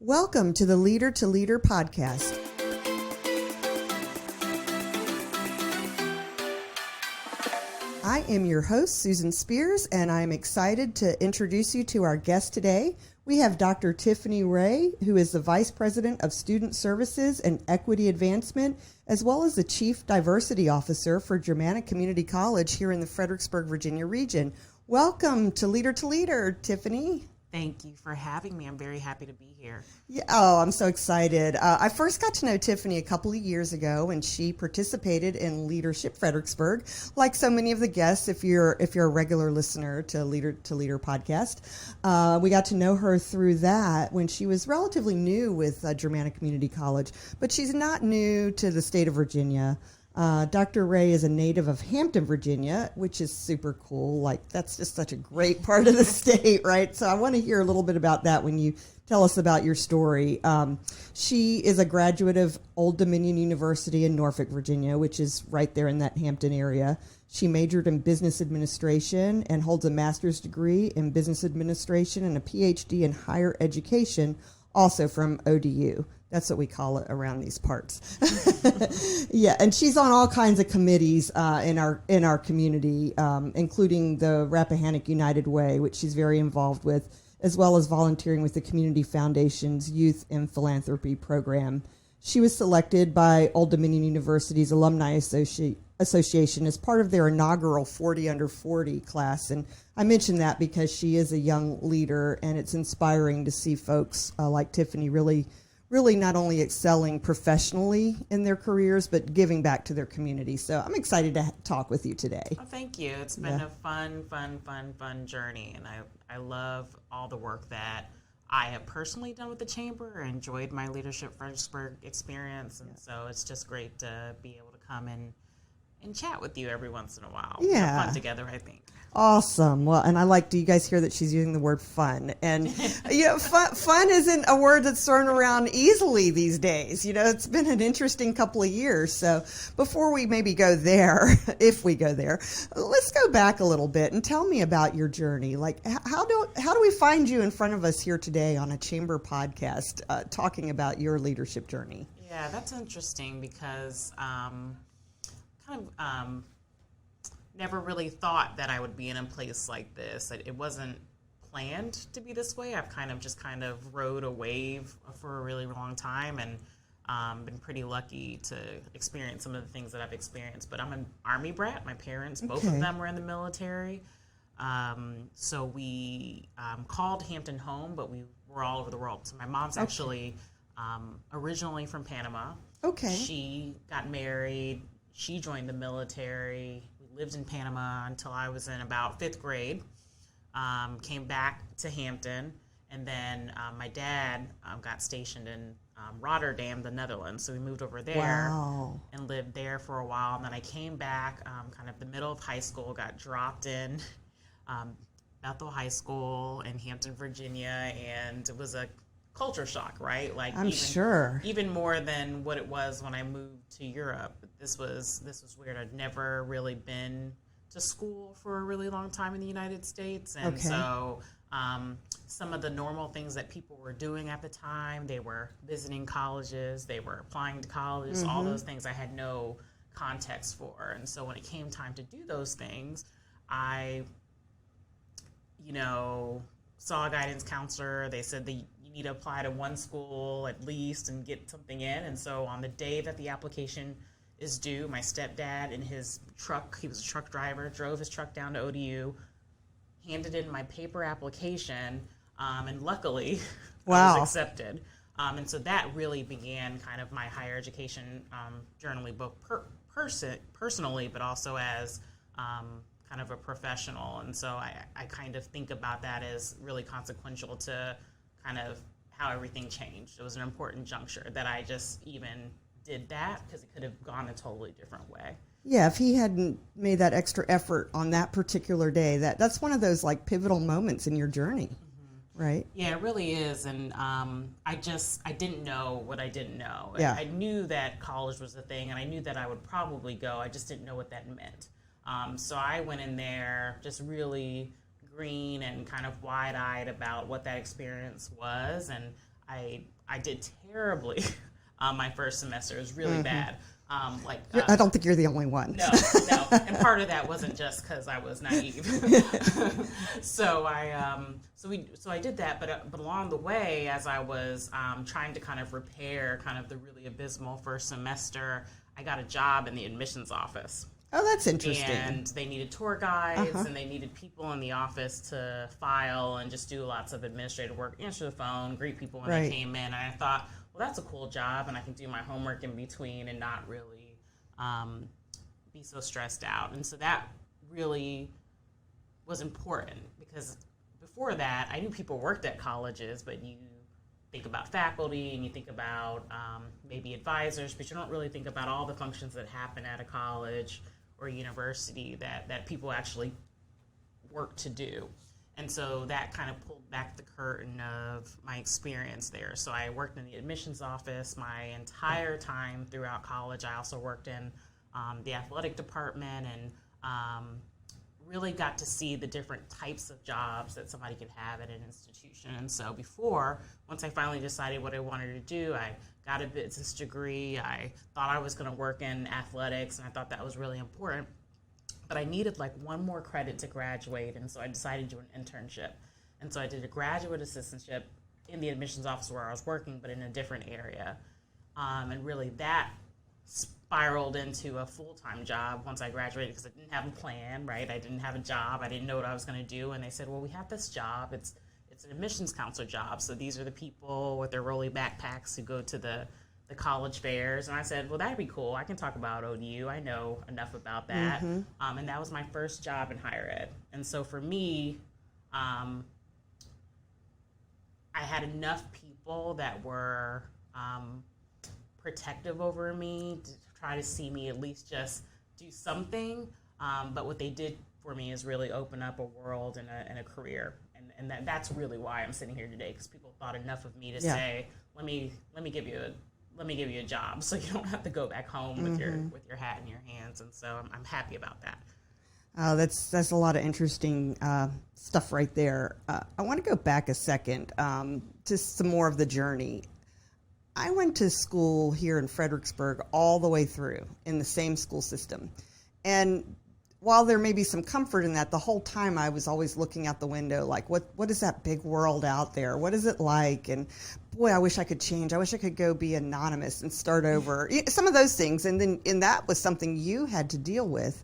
Welcome to the Leader to Leader podcast. I am your host, Susan Spears, and I'm excited to introduce you to our guest today. We have Dr. Tiffany Ray, who is the Vice President of Student Services and Equity Advancement, as well as the Chief Diversity Officer for Germanna Community College here in the Fredericksburg, Virginia region. Welcome to Leader, Tiffany. Thank you for having me. I'm very happy to be here. Yeah, oh, I'm so excited. I first got to know Tiffany a couple of years ago when she participated in Leadership Fredericksburg. Like so many of the guests, if you're a regular listener to Leader podcast, we got to know her through that when she was relatively new with Germanna Community College. But she's not new to the state of Virginia. Dr. Ray is a native of Hampton, Virginia, which is super cool. Like, that's just such a great part of the state, right? So I want to hear a little bit about that when you tell us about your story. She is a graduate of Old Dominion University in Norfolk, Virginia, which is right there in that Hampton area. She majored in business administration and holds a master's degree in business administration and a PhD in higher education, also from ODU. That's what we call it around these parts. Yeah, and she's on all kinds of committees in our community, including the Rappahannock United Way, which she's very involved with, as well as volunteering with the Community Foundation's Youth and Philanthropy Program. She was selected by Old Dominion University's Alumni Association as part of their inaugural 40 Under 40 class. And I mention that because she is a young leader, and it's inspiring to see folks like Tiffany really not only excelling professionally in their careers, but giving back to their community. So I'm excited to talk with you today. Oh, thank you. It's been a fun journey. And I love all the work that I have personally done with the Chamber. I enjoyed my Leadership Fredericksburg experience. And so it's just great to be able to come and chat with you every once in a while. Yeah. Have fun together, I think. Awesome. Well, and do you guys hear that she's using the word fun? And, fun isn't a word that's thrown around easily these days. It's been an interesting couple of years. So before we maybe go there, if we go there, let's go back a little bit and tell me about your journey. Like, how do we find you in front of us here today on a Chamber podcast talking about your leadership journey? Yeah, that's interesting because never really thought that I would be in a place like this. It wasn't planned to be this way. I've kind of rode a wave for a really long time and been pretty lucky to experience some of the things that I've experienced. But I'm an Army brat. My parents, both of them were in the military. So we called Hampton home, but we were all over the world. So my mom's actually originally from Panama. Okay. She got married. She joined the military. We lived in Panama until I was in about 5th grade. Came back to Hampton, and then my dad got stationed in Rotterdam, the Netherlands. So we moved over there and lived there for a while. And then I came back kind of the middle of high school, got dropped in Bethel High School in Hampton, Virginia, and it was a culture shock, right? Like I'm sure. Even more than what it was when I moved to Europe. This was weird. I'd never really been to school for a really long time in the United States, and so some of the normal things that people were doing at the time, they were visiting colleges, they were applying to colleges, all those things I had no context for. And so when it came time to do those things, I saw a guidance counselor. They said that you need to apply to one school at least and get something in. And so on the day that the application is due, my stepdad in his truck, he was a truck driver, drove his truck down to ODU, handed in my paper application, and luckily I was accepted. And so that really began kind of my higher education journey, both personally, but also as kind of a professional. And so I kind of think about that as really consequential to kind of how everything changed. It was an important juncture that I just even did that, because it could have gone a totally different way. Yeah, if he hadn't made that extra effort on that particular day, that's one of those like pivotal moments in your journey, right? Yeah, it really is. And I didn't know what I didn't know. Yeah. I knew that college was a thing, and I knew that I would probably go. I just didn't know what that meant. So I went in there just really green and kind of wide-eyed about what that experience was, and I I did terribly my first semester. It was really bad. I don't think you're the only one. No. And part of that wasn't just because I was naive. So I did that, but along the way, as I was trying to kind of repair kind of the really abysmal first semester, I got a job in the admissions office. Oh, that's interesting. And they needed tour guides, and they needed people in the office to file and just do lots of administrative work, answer the phone, greet people when they came in. And I thought, well, that's a cool job, and I can do my homework in between and not really be so stressed out. And so that really was important, because before that, I knew people worked at colleges, but you think about faculty and you think about maybe advisors, but you don't really think about all the functions that happen at a college or university that people actually work to do. And so that kind of pulled back the curtain of my experience there. So I worked in the admissions office my entire time throughout college. I also worked in the athletic department, and really got to see the different types of jobs that somebody could have at an institution. And so once I finally decided what I wanted to do, I got a business degree. I thought I was going to work in athletics, and I thought that was really important. But I needed like one more credit to graduate, and so I decided to do an internship. And so I did a graduate assistantship in the admissions office where I was working, but in a different area. And really that spiraled into a full-time job once I graduated, because I didn't have a plan, right? I didn't have a job. I didn't know what I was going to do. And they said, well, we have this job. It's an admissions counselor job. So these are the people with their rolly backpacks who go to the college fairs. And I said, well, that'd be cool. I can talk about ODU. I know enough about that. And that was my first job in higher ed. And so for me, I had enough people that were protective over me to try to see me at least just do something. But what they did for me is really open up a world and a career. And that's really why I'm sitting here today, because people thought enough of me to say, let me give you a job, so you don't have to go back home with your hat in your hands. And so I'm happy about that. That's a lot of interesting stuff right there. I want to go back a second to some more of the journey. I went to school here in Fredericksburg all the way through in the same school system. And while there may be some comfort in that, the whole time I was always looking out the window like, what is that big world out there? What is it like? And boy, I wish I could change. I wish I could go be anonymous and start over. Some of those things. And that was something you had to deal with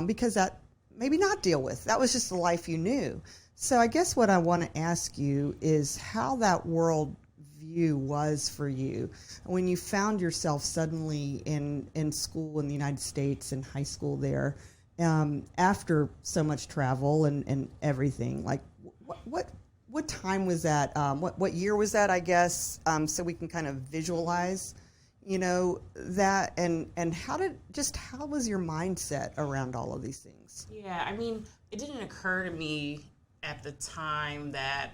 because that maybe not deal with. That was just the life you knew. So I guess what I want to ask you is how that world view was for you when you found yourself suddenly in school in the United States, in high school there, after so much travel and everything. Like what time was that? What year was that, I guess, so we can kind of visualize, that, and how was your mindset around all of these things? Yeah, I mean, it didn't occur to me at the time that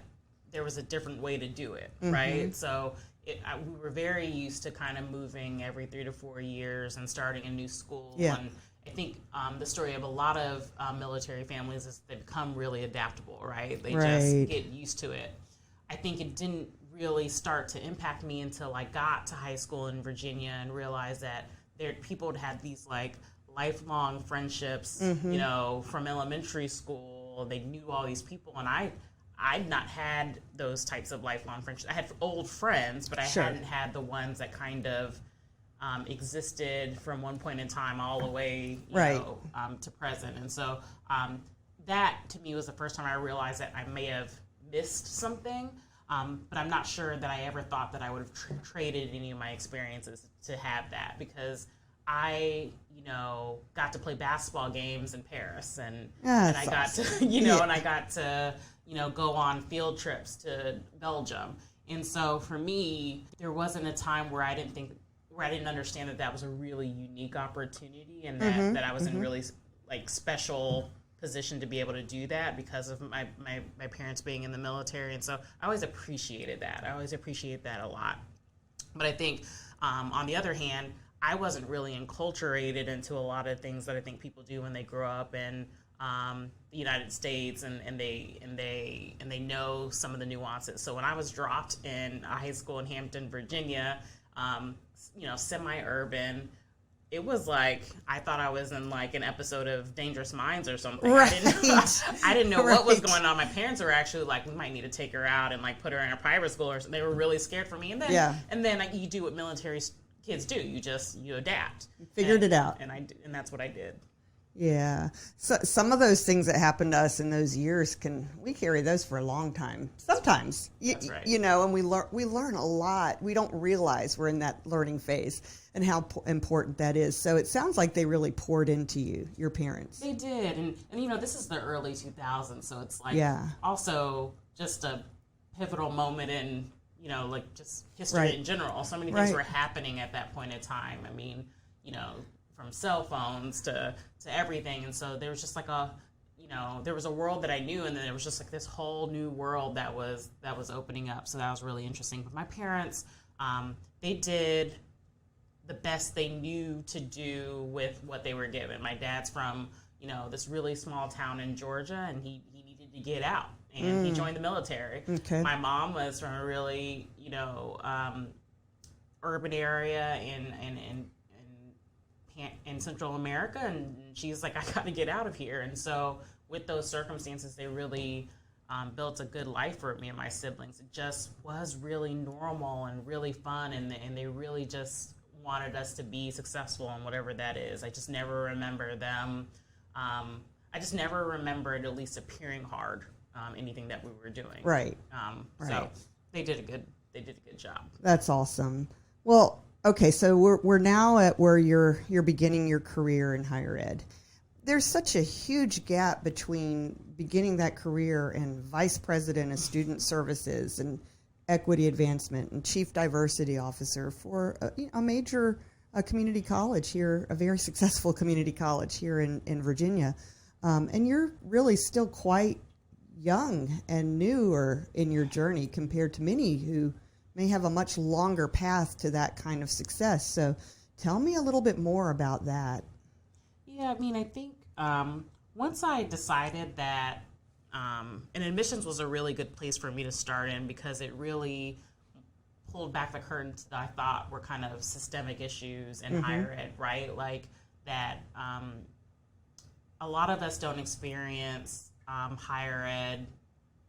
there was a different way to do it, right? So we were very used to kind of moving every 3 to 4 years and starting a new school. Yeah. And I think the story of a lot of military families is they become really adaptable, right? They just get used to it. I think it didn't really start to impact me until I got to high school in Virginia and realized that people had these like lifelong friendships, from elementary school. They knew all these people, and I'd not had those types of lifelong friendships. I had old friends, but I hadn't had the ones that kind of existed from one point in time all the way, to present. And so that, to me, was the first time I realized that I may have missed something, but I'm not sure that I ever thought that I would have traded any of my experiences to have that, because I, got to play basketball games in Paris, and I got to, and I got to, go on field trips to Belgium. And so for me, there wasn't a time where I didn't understand that was a really unique opportunity, and that I was in really like special position to be able to do that because of my parents being in the military. And so I always appreciated that. I always appreciate that a lot. But I think on the other hand, I wasn't really enculturated into a lot of things that I think people do when they grow up in the United States, and they know some of the nuances. So when I was dropped in a high school in Hampton, Virginia, semi-urban, it was like I thought I was in like an episode of Dangerous Minds or something. Right. I didn't know Right. what was going on. My parents were actually like, we might need to take her out and like put her in a private school or something. They were really scared for me. And then like, you do what military kids do. You adapt. Figured it out. And that's what I did. Yeah. So some of those things that happened to us in those years we carry those for a long time. Sometimes, That's right. And we learn a lot. We don't realize we're in that learning phase and how important that is. So it sounds like they really poured into you, your parents. They did. And this is the early 2000s. So it's like also just a pivotal moment in, like just history in general. So many things were happening at that point in time. I mean, from cell phones to everything. And so there was just like there was a world that I knew, and then there was just like this whole new world that was opening up. So that was really interesting. But my parents, they did the best they knew to do with what they were given. My dad's from, this really small town in Georgia, and he needed to get out, and he joined the military. Okay. My mom was from a really, urban area in Central America, and she's like, I got to get out of here. And so with those circumstances, they really built a good life for me and my siblings. It just was really normal and really fun, and they really just wanted us to be successful in whatever that is. I just never remember them. I just never remembered at least appearing hard anything that we were doing. Right. So they did a good job. That's awesome. Well, okay, so we're now at where you're beginning your career in higher ed. There's such a huge gap between beginning that career and vice president of student services and equity advancement and chief diversity officer for a major community college here, a very successful community college here in Virginia. And you're really still quite young and newer in your journey compared to many who may have a much longer path to that kind of success. So tell me a little bit more about that. Yeah, I mean, I think once I decided that, and admissions was a really good place for me to start in, because it really pulled back the curtains that I thought were kind of systemic issues in higher ed, right? Like that a lot of us don't experience higher ed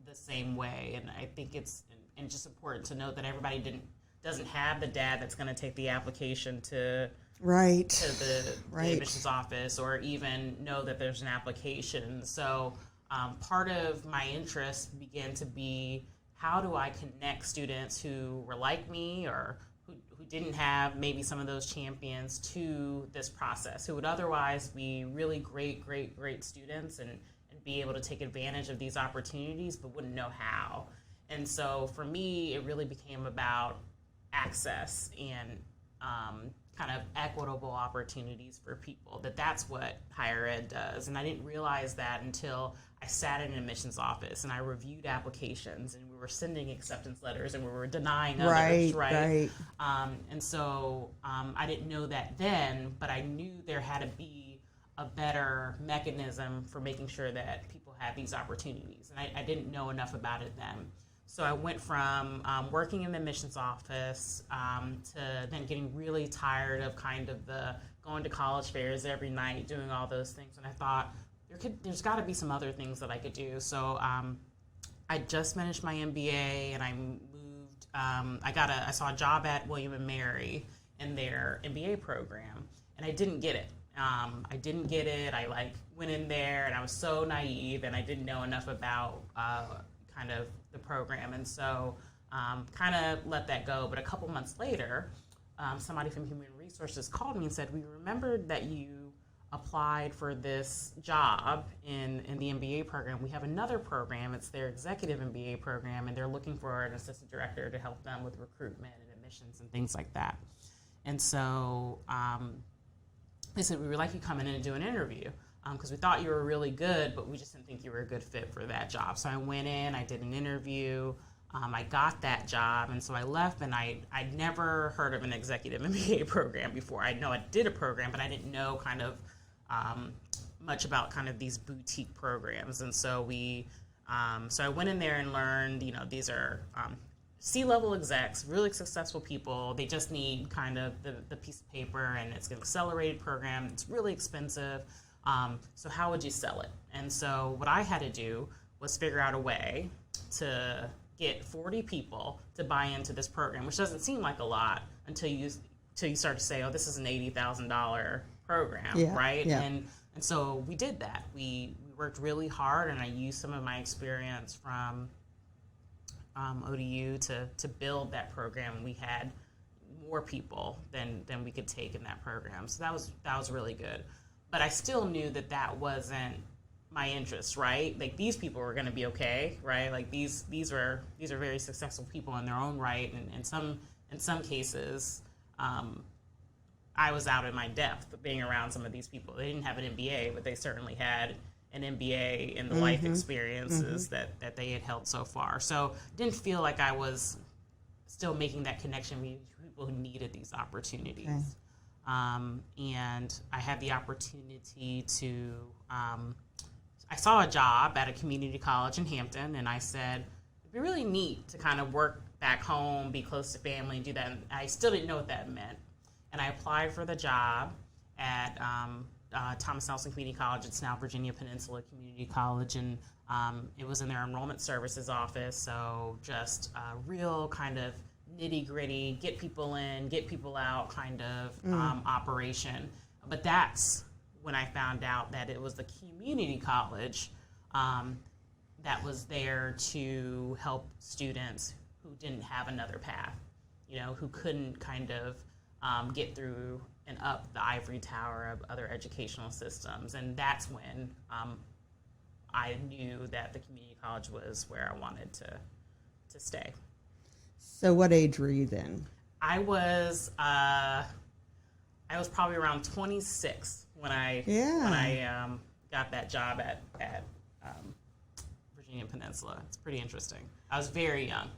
the same way. And I think it's just important to note that everybody doesn't have the dad that's going to take the application to the admissions office, or even know that there's an application. So part of my interest began to be, how do I connect students who were like me, or who didn't have maybe some of those champions, to this process, who would otherwise be really great students and be able to take advantage of these opportunities but wouldn't know how. And so for me, it really became about access and kind of equitable opportunities for people, that's what higher ed does. And I didn't realize that until I sat in an admissions office and I reviewed applications, and we were sending acceptance letters and we were denying others, right? And so I didn't know that then, but I knew there had to be a better mechanism for making sure that people had these opportunities. And I didn't know enough about it then. So I went from working in the admissions office to then getting really tired of kind of the going to college fairs every night, doing all those things. And I thought, there's got to be some other things that I could do. So I just finished my MBA, and I moved. I saw a job at William & Mary in their MBA program, and I didn't get it. I went in there, and I was so naive, and I didn't know enough about kind of the program, and so kind of let that go. But a couple months later, somebody from Human Resources called me and said, we remembered that you applied for this job in the MBA program. We have another program, it's their executive MBA program, and they're looking for an assistant director to help them with recruitment and admissions and things like that. And so they said, we would like you to come in and do an interview, because we thought you were really good, but we just didn't think you were a good fit for that job. So I went in, I did an interview, I got that job, and so I left, and I'd never heard of an executive MBA program before. I know I did a program, but I didn't know kind of much about kind of these boutique programs. And so so I went in there and learned, these are C-level execs, really successful people. They just need kind of the piece of paper, and it's an accelerated program. It's really expensive. So how would you sell it? And so what I had to do was figure out a way to get 40 people to buy into this program, which doesn't seem like a lot until you start to say, oh, this is an $80,000 program, right? Yeah. And so we did that. We worked really hard, and I used some of my experience from ODU to build that program. We had more people than we could take in that program, so that was really good. But I still knew that wasn't my interest, right? Like, these people were going to be okay, right? Like, these are very successful people in their own right, and in some cases, I was out in my depth being around some of these people. They didn't have an MBA, but they certainly had an MBA in the life experiences that they had held so far. So didn't feel like I was still making that connection with people who needed these opportunities. Okay. And I had the opportunity to, I saw a job at a community college in Hampton, and I said, it'd be really neat to kind of work back home, be close to family, and do that. And I still didn't know what that meant. And I applied for the job at Thomas Nelson Community College. It's now Virginia Peninsula Community College, and it was in their enrollment services office. So just a real kind of nitty-gritty, get people in, get people out kind of operation. But that's when I found out that it was the community college that was there to help students who didn't have another path, who couldn't kind of get through and up the ivory tower of other educational systems. And that's when I knew that the community college was where I wanted to stay. So what age were you then? I was probably around 26 when I got that job at Virginia Peninsula. It's pretty interesting. I was very young.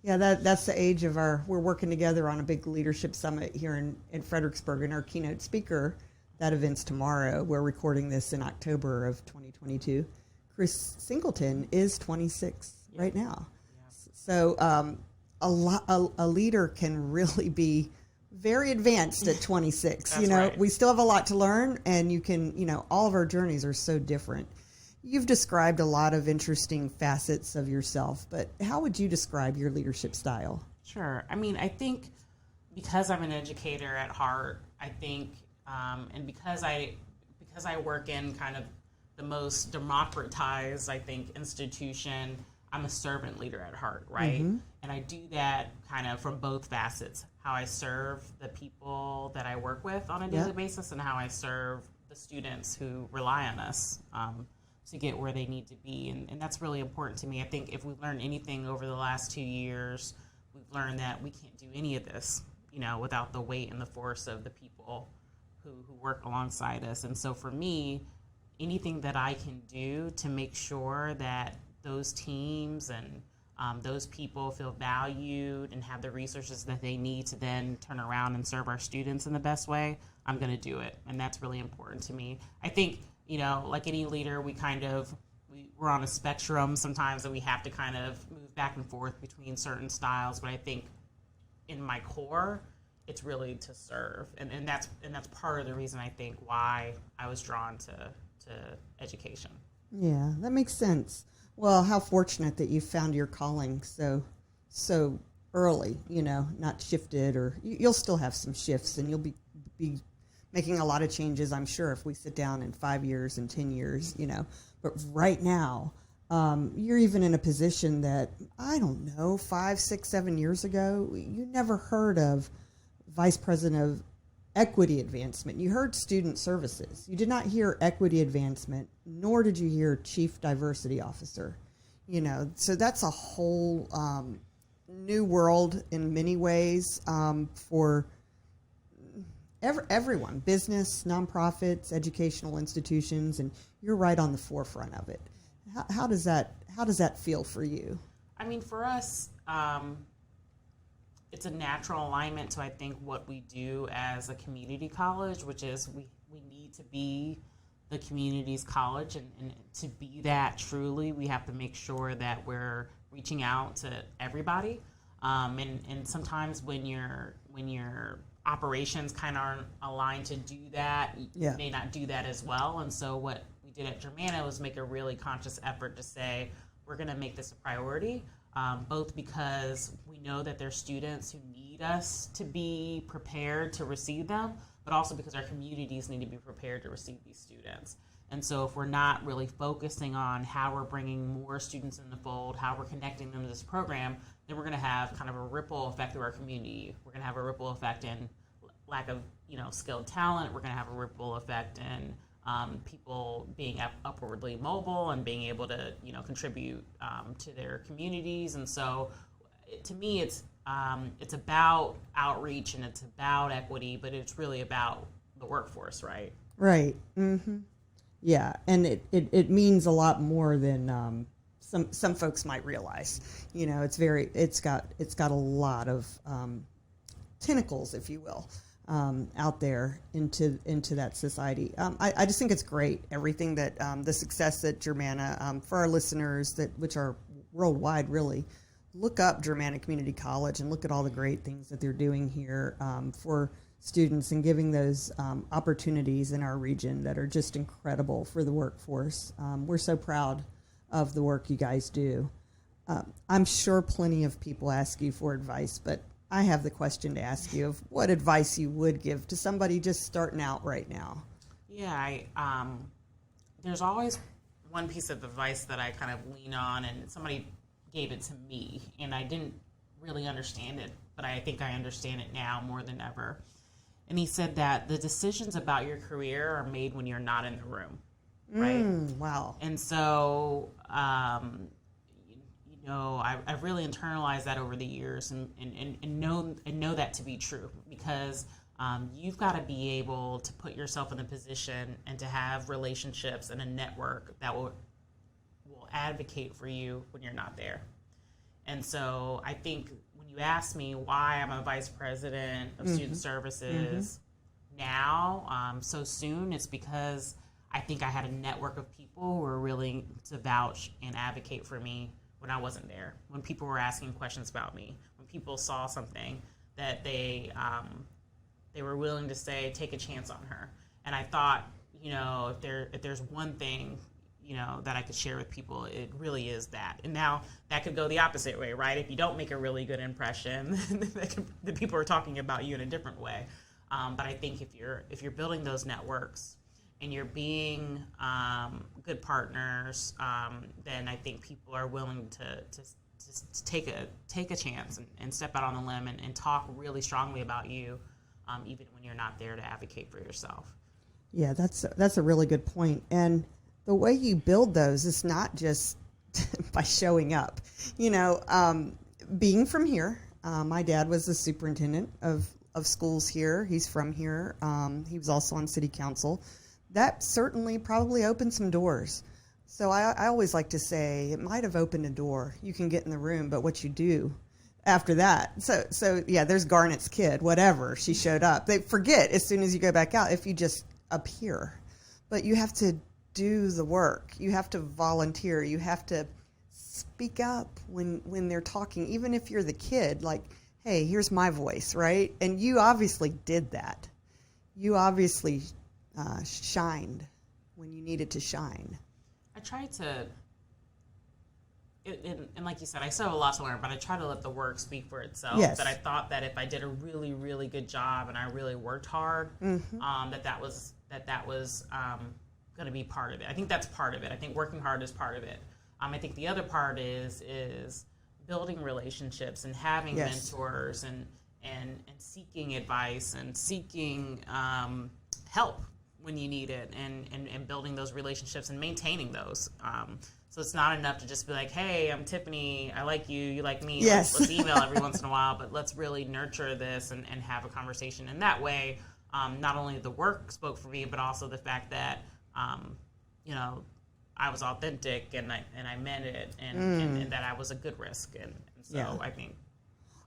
Yeah, that's the age of we're working together on a big leadership summit here in Fredericksburg, and our keynote speaker, that event's tomorrow. We're recording this in October of 2022. Chris Singleton is 26 right now. Yeah. So a leader can really be very advanced at 26. That's right. We still have a lot to learn, and you can, all of our journeys are so different. You've described a lot of interesting facets of yourself, but how would you describe your leadership style? Sure. I mean, I think because I'm an educator at heart, I think, and because I work in kind of the most democratized, I think, institution, I'm a servant leader at heart, right? Mm-hmm. And I do that kind of from both facets, how I serve the people that I work with on a daily basis and how I serve the students who rely on us to get where they need to be. And that's really important to me. I think if we've learned anything over the last 2 years, we've learned that we can't do any of this, without the weight and the force of the people who work alongside us. And so for me, anything that I can do to make sure that those teams and those people feel valued and have the resources that they need to then turn around and serve our students in the best way, I'm going to do it. And that's really important to me. I think, like any leader, we're on a spectrum sometimes that we have to kind of move back and forth between certain styles. But I think in my core, it's really to serve. And that's part of the reason I think why I was drawn to education. Yeah, that makes sense. Well, how fortunate that you found your calling so early, not shifted, or you'll still have some shifts and you'll be making a lot of changes, I'm sure, if we sit down in 5 years and 10 years, But right now, you're even in a position that, I don't know, 5, 6, 7 years ago, you never heard of Vice President of Equity Advancement. You heard Student Services. You did not hear Equity Advancement, nor did you hear Chief Diversity Officer. So that's a whole new world in many ways for everyone, business, nonprofits, educational institutions, and you're right on the forefront of it. How does that feel for you? I mean, for us, it's a natural alignment to, I think, what we do as a community college, which is we need to be the community's college, and to be that truly, we have to make sure that we're reaching out to everybody. And sometimes when your operations kind of aren't aligned to do that, you may not do that as well. And so what we did at Germanna was make a really conscious effort to say, we're going to make this a priority, both because we know that there's students who need us to be prepared to receive them, but also because our communities need to be prepared to receive these students. And so if we're not really focusing on how we're bringing more students in the fold, how we're connecting them to this program, then we're going to have kind of a ripple effect through our community. We're going to have a ripple effect in lack of, skilled talent. We're going to have a ripple effect in people being upwardly mobile and being able to, contribute to their communities. And so, to me, it's about outreach and it's about equity, but it's really about the workforce, right? Right. Mm-hmm. Yeah, and it means a lot more than some folks might realize. It's got a lot of tentacles, if you will, out there into that society. I just think it's great, everything that the success that Germanna, for our listeners which are worldwide, really look up Germanna Community College and look at all the great things that they're doing here for students and giving those opportunities in our region that are just incredible for the workforce. We're so proud of the work you guys do. I'm sure plenty of people ask you for advice, but I have the question to ask you of what advice you would give to somebody just starting out right now. Yeah, there's always one piece of advice that I kind of lean on, and somebody gave it to me, and I didn't really understand it, but I think I understand it now more than ever. And he said that the decisions about your career are made when you're not in the room, right? Wow. And so, I've really internalized that over the years and know that to be true, because you've got to be able to put yourself in a position and to have relationships and a network that will advocate for you when you're not there. And so I think when you ask me why I'm a vice president of student services now, so soon, it's because I think I had a network of people who were willing to vouch and advocate for me when I wasn't there, when people were asking questions about me, when people saw something that they were willing to say, take a chance on her. And I thought, if there's one thing, that I could share with people, it really is that. And now that could go the opposite way, right? If you don't make a really good impression, the people are talking about you in a different way. But I think if you're building those networks and you're being good partners, then I think people are willing to take a chance and step out on the limb and talk really strongly about you, even when you're not there to advocate for yourself. Yeah, that's a really good point. And the way you build those is not just by showing up. Being from here, my dad was the superintendent of schools here. He's from here. He was also on city council. That certainly probably opened some doors. So I always like to say it might have opened a door. You can get in the room, but what you do after that. So yeah, there's Garnet's kid, whatever. She showed up. They forget as soon as you go back out if you just appear. But you have to do the work. You have to volunteer. You have to speak up when they're talking, even if you're the kid, like, hey, here's my voice, right? And you obviously did that. You obviously shined when you needed to shine. I tried to, and like you said, I still have a lot to learn, but I try to let the work speak for itself. Yes. That I thought that if I did a really, really good job and I really worked hard, that was going to be part of it. I think that's part of it. I think working hard is part of it. I think the other part is building relationships and having mentors and seeking advice and seeking help when you need it, and building those relationships and maintaining those. So it's not enough to just be like, hey, I'm Tiffany, I like you, you like me, yes. let's email every once in a while, but let's really nurture this and have a conversation. And that way, not only the work spoke for me, but also the fact that, I was authentic and I meant it and that I was a good risk. And so I think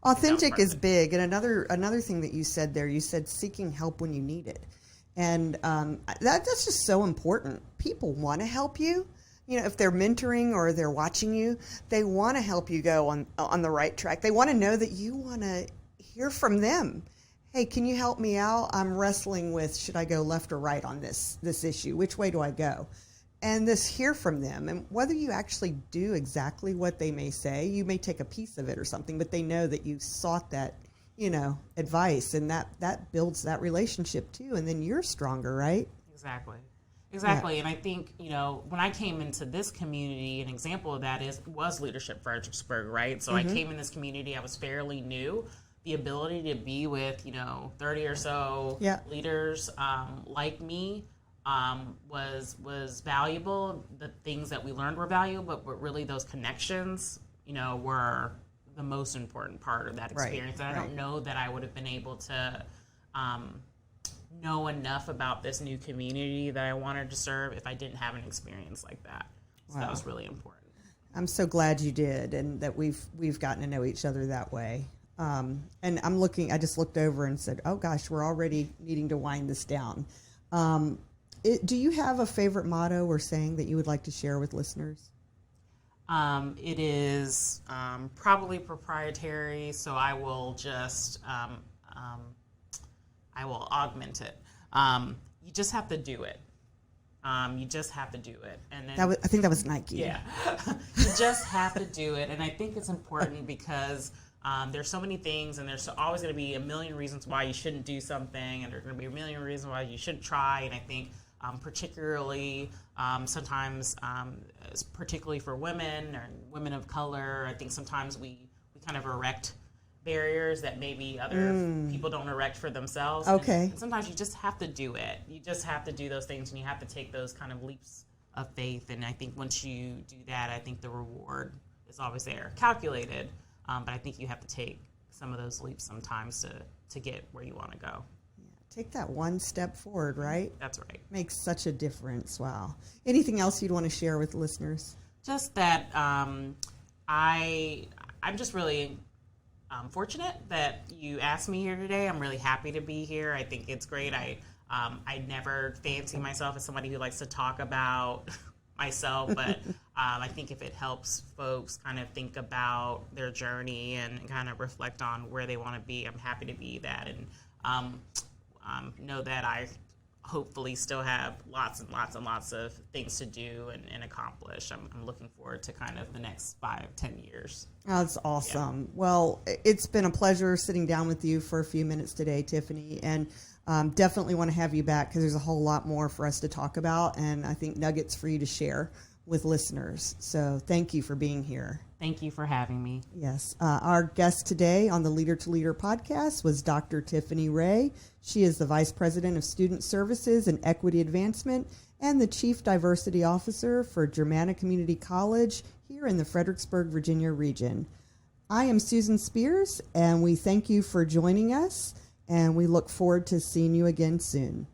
authentic is big. And another thing that you said there, you said seeking help when you need it. And that's just so important. People want to help you. You know, if they're mentoring or they're watching you, they want to help you go on the right track. They want to know that you want to hear from them. Hey, can you help me out? I'm wrestling with, should I go left or right on this issue? Which way do I go? And this hear from them. And whether you actually do exactly what they may say, you may take a piece of it or something, but they know that you sought that, you know, advice, and that builds that relationship too. And then you're stronger, right? Exactly. Yeah. And I think, you know, when I came into this community, an example of that was Leadership Fredericksburg, right? So I came in this community, I was fairly new. The ability to be with, you know, 30 or so leaders like me was valuable. The things that we learned were valuable, but really those connections, you know, were the most important part of that experience. And I don't know that I would have been able to know enough about this new community that I wanted to serve if I didn't have an experience like that. So that was really important. I'm so glad you did, and that we've gotten to know each other that way. And I just looked over and said, oh gosh, we're already needing to wind this down. Do you have a favorite motto or saying that you would like to share with listeners? It is probably proprietary, so I will just I will augment it. You just have to do it. You just have to do it. And then, I think that was Nike. Yeah. You just have to do it. And I think it's important because there's so many things, and there's always going to be a million reasons why you shouldn't do something, and there's going to be a million reasons why you shouldn't try. And I think particularly sometimes, particularly for women or women of color, I think sometimes we kind of erect barriers that maybe other people don't erect for themselves. Okay. And sometimes you just have to do it. You just have to do those things, and you have to take those kind of leaps of faith. And I think once you do that, I think the reward is always there, calculated. But I think you have to take some of those leaps sometimes to get where you want to go. Yeah, take that one step forward, right? That's right. Makes such a difference. Wow. Anything else you'd want to share with listeners? Just that I'm just really fortunate that you asked me here today. I'm really happy to be here. I think it's great. I never fancy myself as somebody who likes to talk about myself, but I think if it helps folks kind of think about their journey and kind of reflect on where they want to be, I'm happy to be that, and know that I hopefully still have lots and lots and lots of things to do and accomplish. I'm looking forward to kind of the next 5-10 years. That's awesome. Yeah. Well, it's been a pleasure sitting down with you for a few minutes today, Tiffany, and definitely want to have you back because there's a whole lot more for us to talk about, and I think nuggets for you to share with listeners. So thank you for being here. Thank you for having me. Yes. Our guest today on the Leader to Leader podcast was Dr. Tiffany Ray. She is the Vice President of Student Services and Equity Advancement and the Chief Diversity Officer for Germanna Community College here in the Fredericksburg, Virginia region. I am Susan Spears, and we thank you for joining us, and we look forward to seeing you again soon.